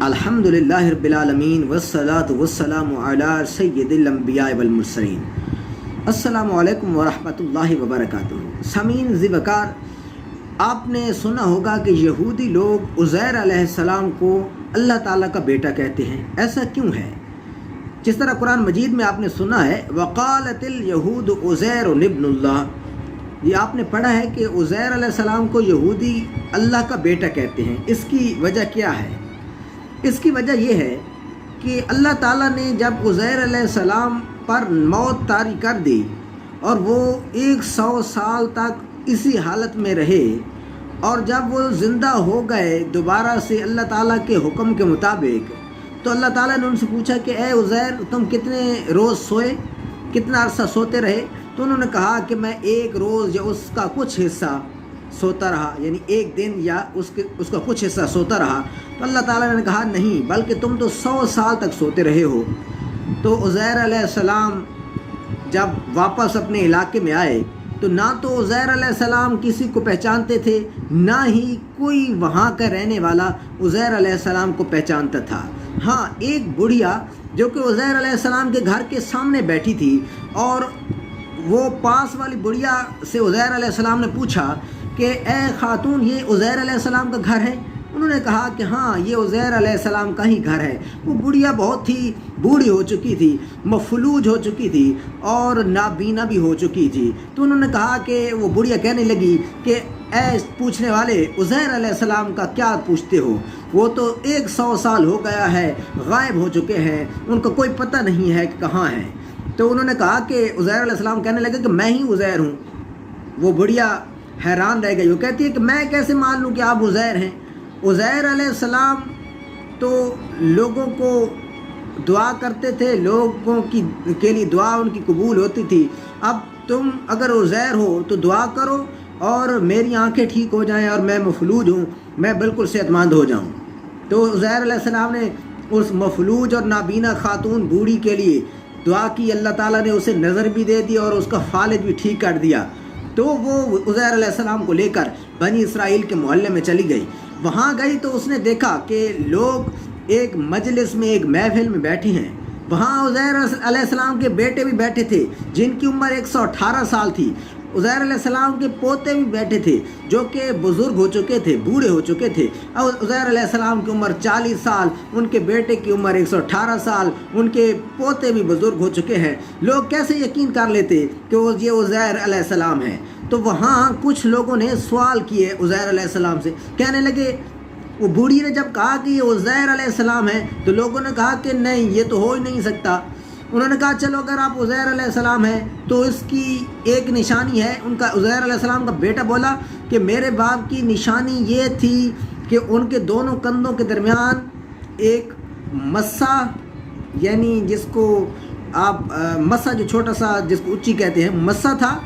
الحمدللہ رب العالمین والصلاة والسلام علی سید الانبیاء والمرسلین۔ السلام علیکم ورحمۃ اللہ وبرکاتہ۔ سامعین ذی وقار، آپ نے سنا ہوگا کہ یہودی لوگ عزیر علیہ السلام کو اللہ تعالیٰ کا بیٹا کہتے ہیں۔ ایسا کیوں ہے؟ جس طرح قرآن مجید میں آپ نے سنا ہے وقالت الیہود عزیر ابن اللہ، یہ آپ نے پڑھا ہے کہ عزیر علیہ السلام کو یہودی اللہ کا بیٹا کہتے ہیں۔ اس کی وجہ کیا ہے؟ اس کی وجہ یہ ہے کہ اللہ تعالیٰ نے جب عزیر علیہ السلام پر موت طاری کر دی اور وہ 100 سال تک اسی حالت میں رہے، اور جب وہ زندہ ہو گئے دوبارہ سے اللہ تعالیٰ کے حکم کے مطابق، تو اللہ تعالیٰ نے ان سے پوچھا کہ اے عزیر، تم کتنے روز سوئے، کتنا عرصہ سوتے رہے؟ تو انہوں نے کہا کہ میں ایک روز یا اس کا کچھ حصہ سوتا رہا، یعنی ایک دن یا اس کا کچھ حصہ سوتا رہا۔ تو اللہ تعالیٰ نے کہا نہیں، بلکہ تم تو 100 سال تک سوتے رہے ہو۔ تو عزیر علیہ السلام جب واپس اپنے علاقے میں آئے تو نہ تو عزیر علیہ السلام کسی کو پہچانتے تھے، نہ ہی کوئی وہاں کا رہنے والا عزیر علیہ السلام کو پہچانتا تھا۔ ہاں، ایک بڑھیا جو کہ عزیر علیہ السلام کے گھر کے سامنے بیٹھی تھی، اور وہ پاس والی بڑھیا سے عزیر علیہ السلام نے پوچھا کہ اے خاتون، یہ عزیر علیہ السلام کا گھر ہے؟ انہوں نے کہا کہ ہاں، یہ عزیر علیہ السلام کا ہی گھر ہے۔ وہ بڑھیا بہت ہی بوڑھی ہو چکی تھی، مفلوج ہو چکی تھی اور نابینا بھی ہو چکی تھی۔ تو انہوں نے کہا کہ وہ بڑھیا کہنے لگی کہ اے پوچھنے والے، عزیر علیہ السلام کا کیا پوچھتے ہو؟ وہ تو 100 سال ہو گیا ہے، غائب ہو چکے ہیں، ان کا کوئی پتہ نہیں ہے کہ کہاں ہے۔ تو انہوں نے کہا کہ عزیر علیہ السلام کہنے لگے کہ میں ہی عزیر ہوں۔ وہ بڑھیا حیران رہ گئی، وہ کہتی ہے کہ میں کیسے مان لوں کہ آپ عزیر ہیں؟ عزیر علیہ السلام تو لوگوں کو دعا کرتے تھے، لوگوں کے لیے دعا ان کی قبول ہوتی تھی۔ اب تم اگر عزیر ہو تو دعا کرو اور میری آنکھیں ٹھیک ہو جائیں اور میں مفلوج ہوں، میں بالکل صحت مند ہو جاؤں۔ تو عزیر علیہ السلام نے اس مفلوج اور نابینا خاتون بوڑھی کے لیے دعا کی، اللہ تعالیٰ نے اسے نظر بھی دے دی اور اس کا فالج بھی ٹھیک کر دیا۔ تو وہ عزیر علیہ السلام کو لے کر بنی اسرائیل کے محلے میں چلی گئی۔ وہاں گئی تو اس نے دیکھا کہ لوگ ایک مجلس میں، ایک محفل میں بیٹھے ہیں۔ وہاں عزیر علیہ السلام کے بیٹے بھی بیٹھے تھے جن کی عمر 118 سال تھی۔ عزیر علیہ السلام کے پوتے بھی بیٹھے تھے جو کہ بزرگ ہو چکے تھے، بوڑھے ہو چکے تھے۔ اور عزیر علیہ السلام کی عمر 40 سال، ان کے بیٹے کی عمر 118 سال، ان کے پوتے بھی بزرگ ہو چکے ہیں۔ لوگ کیسے یقین کر لیتے کہ یہ عزیر علیہ السلام ہے؟ تو وہاں کچھ لوگوں نے سوال کیے عزیر علیہ السلام سے، کہنے لگے، وہ بوڑھی نے جب کہا کہ یہ عزیر علیہ السلام ہے تو لوگوں نے کہا کہ نہیں، یہ تو ہو ہی نہیں سکتا۔ انہوں نے کہا چلو اگر آپ عزیر علیہ السلام ہیں تو اس کی ایک نشانی ہے۔ ان کا عزیر علیہ السلام کا بیٹا بولا کہ میرے باپ کی نشانی یہ تھی کہ ان کے دونوں کندھوں کے درمیان ایک مسا، یعنی جس کو آپ مسا، جو چھوٹا سا جس کو اچھی کہتے ہیں، مسا تھا،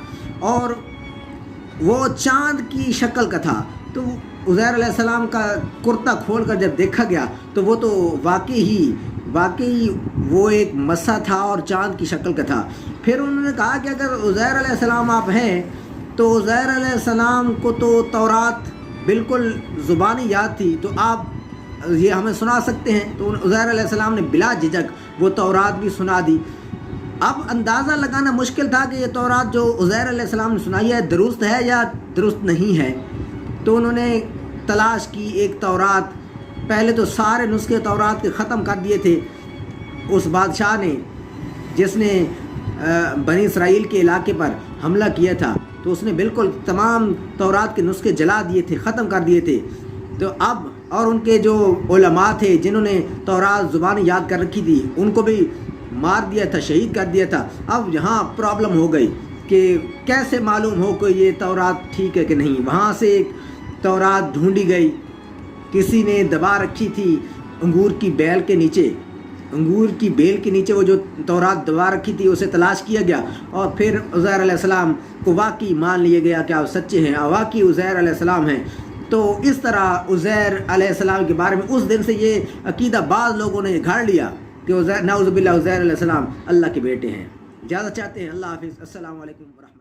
اور وہ چاند کی شکل کا تھا۔ تو عزیر علیہ السلام کا کرتا کھول کر جب دیکھا گیا تو وہ تو واقعی وہ ایک مسا تھا اور چاند کی شکل کا تھا۔ پھر انہوں نے کہا کہ اگر عزیر علیہ السلام آپ ہیں تو عزیر علیہ السلام کو تو تورات بالکل زبانی یاد تھی، تو آپ یہ ہمیں سنا سکتے ہیں؟ تو عزیر علیہ السلام نے بلا جھجک وہ تورات بھی سنا دی۔ اب اندازہ لگانا مشکل تھا کہ یہ تورات جو عزیر علیہ السلام نے سنائی ہے درست ہے یا درست نہیں ہے۔ تو انہوں نے تلاش کی ایک تورات، پہلے تو سارے نسخے تورات کے ختم کر دیے تھے اس بادشاہ نے جس نے بنی اسرائیل کے علاقے پر حملہ کیا تھا، تو اس نے بالکل تمام تورات کے نسخے جلا دیے تھے، ختم کر دیے تھے۔ تو اب اور ان کے جو علماء تھے جنہوں نے تورات زبان یاد کر رکھی تھی، ان کو بھی مار دیا تھا، شہید کر دیا تھا۔ اب یہاں پرابلم ہو گئی کہ کیسے معلوم ہو کہ یہ تورات ٹھیک ہے کہ نہیں۔ وہاں سے ایک تورات ڈھونڈی گئی، کسی نے دبا رکھی تھی انگور کی بیل کے نیچے، انگور کی بیل کے نیچے وہ جو تورات دبا رکھی تھی اسے تلاش کیا گیا، اور پھر عزیر علیہ السلام کو واقعی مان لیا گیا کہ آپ سچے ہیں، واقعی عزیر علیہ السلام ہیں۔ تو اس طرح عزیر علیہ السلام کے بارے میں اس دن سے یہ عقیدہ بعض لوگوں نے گھڑ لیا کہ نعوذ باللہ عزیر علیہ السلام اللہ کے بیٹے ہیں۔ اجازت چاہتے ہیں، اللہ حافظ، السلام علیکم ورحمۃ اللہ۔